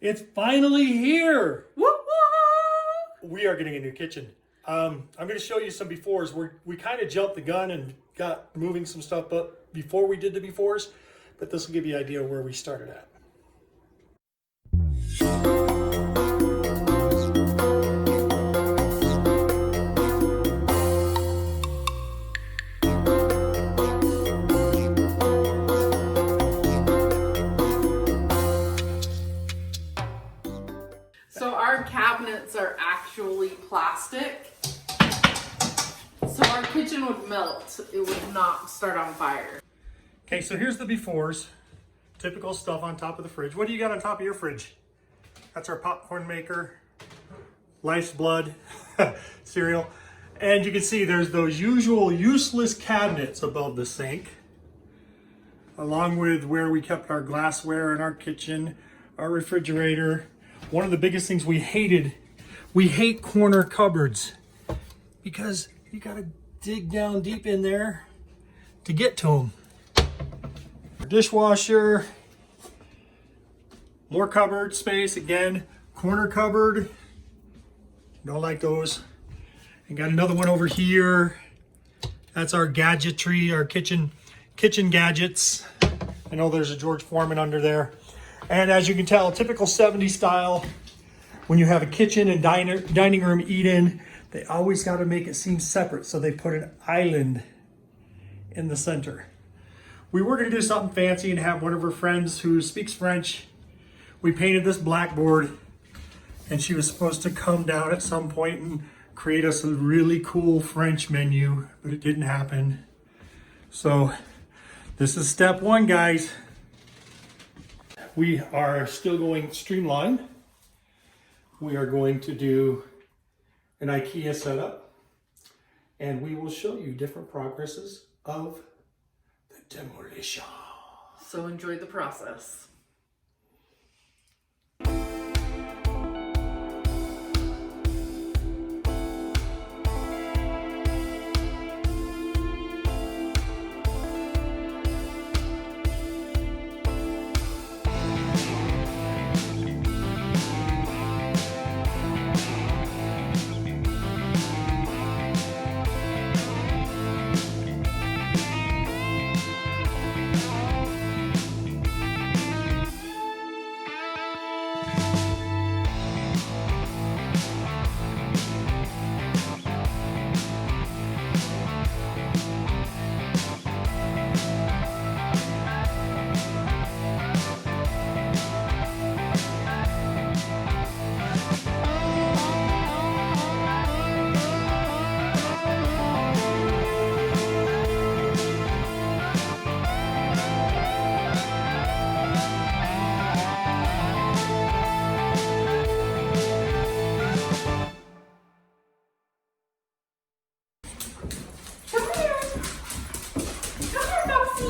It's finally here. Woo woo! We are getting a new kitchen. I'm going to show you some befores. We kind of jumped the gun and got moving some stuff up before we did the befores, but this will give you an idea where we started at. So our cabinets are actually plastic. So our kitchen would melt. It would not start on fire. Okay, so here's the befores. Typical stuff on top of the fridge. What do you got on top of your fridge? That's our popcorn maker, Life's Blood, cereal. And you can see there's those usual useless cabinets above the sink, along with where we kept our glassware in our kitchen, our refrigerator. One of the biggest things we hate corner cupboards because you gotta dig down deep in there to get to them. Dishwasher, more cupboard space again, corner cupboard, don't like those. And got another one over here. That's our gadgetry, our kitchen gadgets. I know there's a George Foreman under there. And as you can tell, typical 70s style, when you have a kitchen and dining room eat-in, they always got to make it seem separate. So they put an island in the center. We were going to do something fancy and have one of her friends who speaks French. We painted this blackboard and she was supposed to come down at some point and create us a really cool French menu, but it didn't happen. So this is step one, guys. We are still going streamline. We are going to do an IKEA setup and we will show you different progresses of the demolition. So enjoy the process.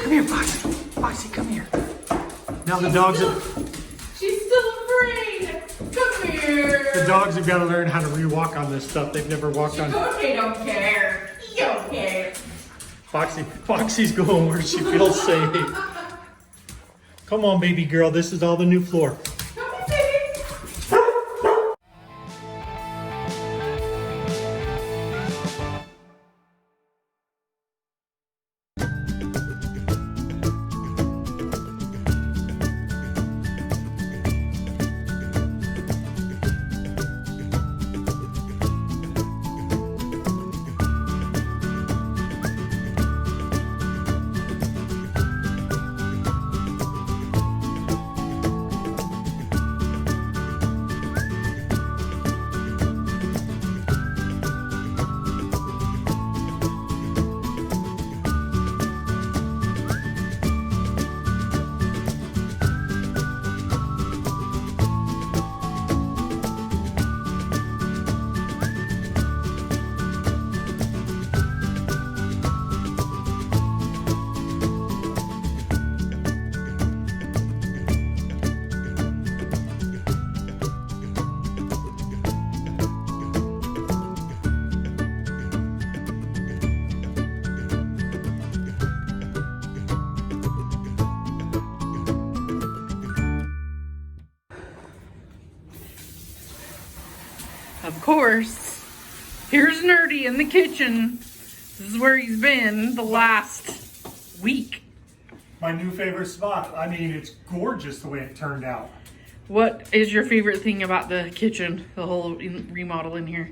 Come here, Foxy. Foxy, come here. Now the dogs She's still afraid. Come here. the dogs have got to learn how to re-walk on this stuff. They've never walked on. They don't care. You don't care. Foxy's going where she feels safe. Come on, baby girl. This is all the new floor. Come on, baby. Of course. Here's Nerdy in the kitchen. This is where he's been the last week. My new favorite spot. I mean, it's gorgeous the way it turned out. What is your favorite thing about the kitchen, the whole remodel in here?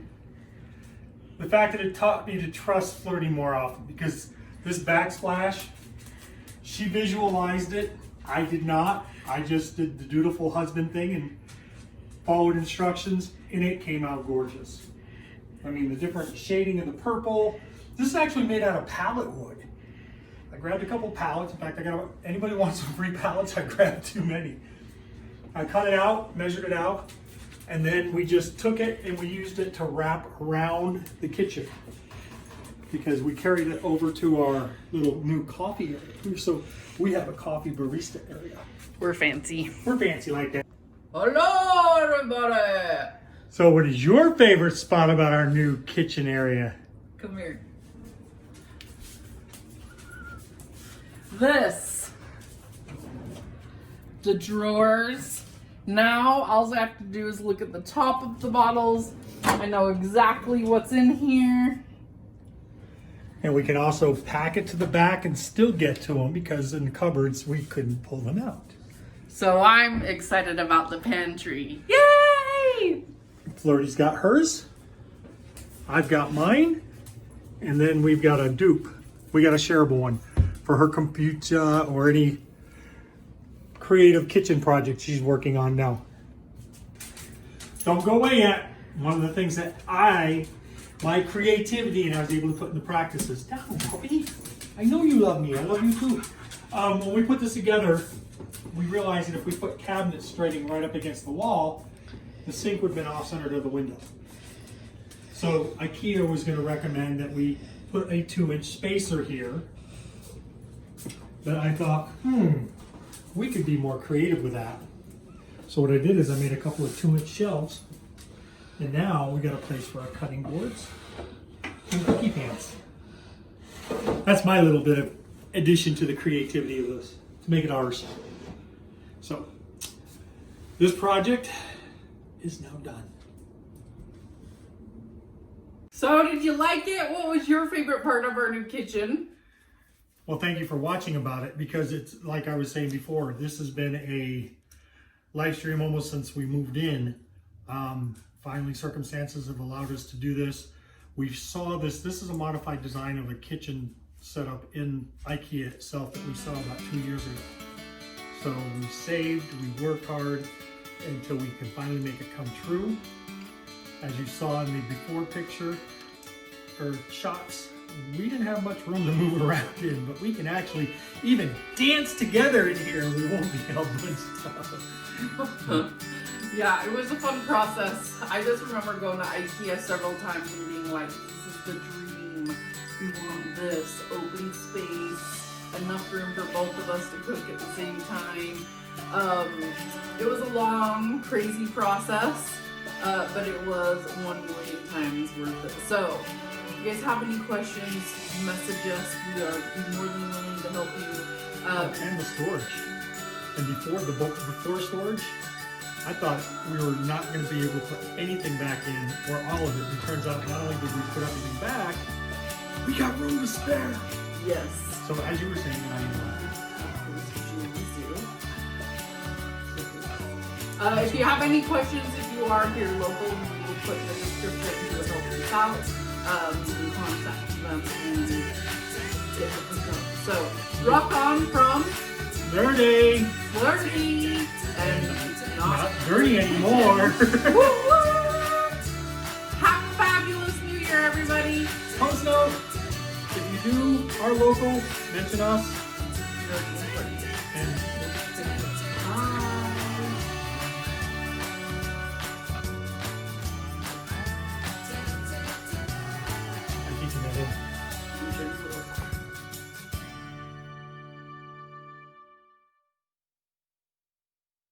The fact that it taught me to trust Flirty more often, because this backsplash, she visualized it. I did not. I just did the dutiful husband thing and followed instructions, and it came out gorgeous. I mean, the different shading of the purple. This is actually made out of pallet wood. I grabbed a couple pallets. In fact, anybody wants some free pallets? I grabbed too many. I cut it out, measured it out, and then we just took it and we used it to wrap around the kitchen, because we carried it over to our little new coffee area. So we have a coffee barista area. We're fancy. We're fancy like that. Hello, everybody. So what is your favorite spot about our new kitchen area? Come here. This. The drawers. Now, all I have to do is look at the top of the bottles. I know exactly what's in here. And we can also pack it to the back and still get to them, because in the cupboards we couldn't pull them out. So I'm excited about the pantry. Yay! Flirty's got hers. I've got mine. And then we've got a dupe. We got a shareable one for her computer or any creative kitchen project she's working on now. Don't go away yet. One of the things that my creativity, and I was able to put into practice is, down, puppy. I know you love me. I love you too. When we put this together, we realized that if we put cabinets straighting right up against the wall, the sink would have been off center to the window. So IKEA was going to recommend that we put a 2-inch spacer here. But I thought, we could be more creative with that. So what I did is I made a couple of 2-inch shelves. And now we got a place for our cutting boards and cookie pans. That's my little bit of addition to the creativity of this, to make it ours. So this project is now done. So did you like it? What was your favorite part of our new kitchen? Well, thank you for watching about it, because it's like I was saying before, this has been a live stream almost since we moved in. Finally, circumstances have allowed us to do this. We saw this is a modified design of a kitchen setup in IKEA itself that we saw about 2 years ago. So we saved, we worked hard until we can finally make it come true. As you saw in the before picture or shots, we didn't have much room to move around in, but we can actually even dance together in here. We won't be all bunched up. Yeah, it was a fun process. I just remember going to IKEA several times and being like, this is the dream. We want this open space, enough room for both of us to cook at the same time. It was a long, crazy process, but it was 1 million times worth it. So, if you guys have any questions, message us. We are more than willing to help you. And the storage. And before storage, I thought we were not going to be able to put anything back in, or all of it. It turns out not only did we put everything back, we got room to spare. Yes. So as you were saying, if you have any questions, if you are here local, we will put in the description who will help you out. You can contact them and get the pickup. So, rock on from Nerdy! Flirty and Not dirty anymore. Have a fabulous New Year, everybody. Post note, if you are local, mention us. Nerdy Flirty. And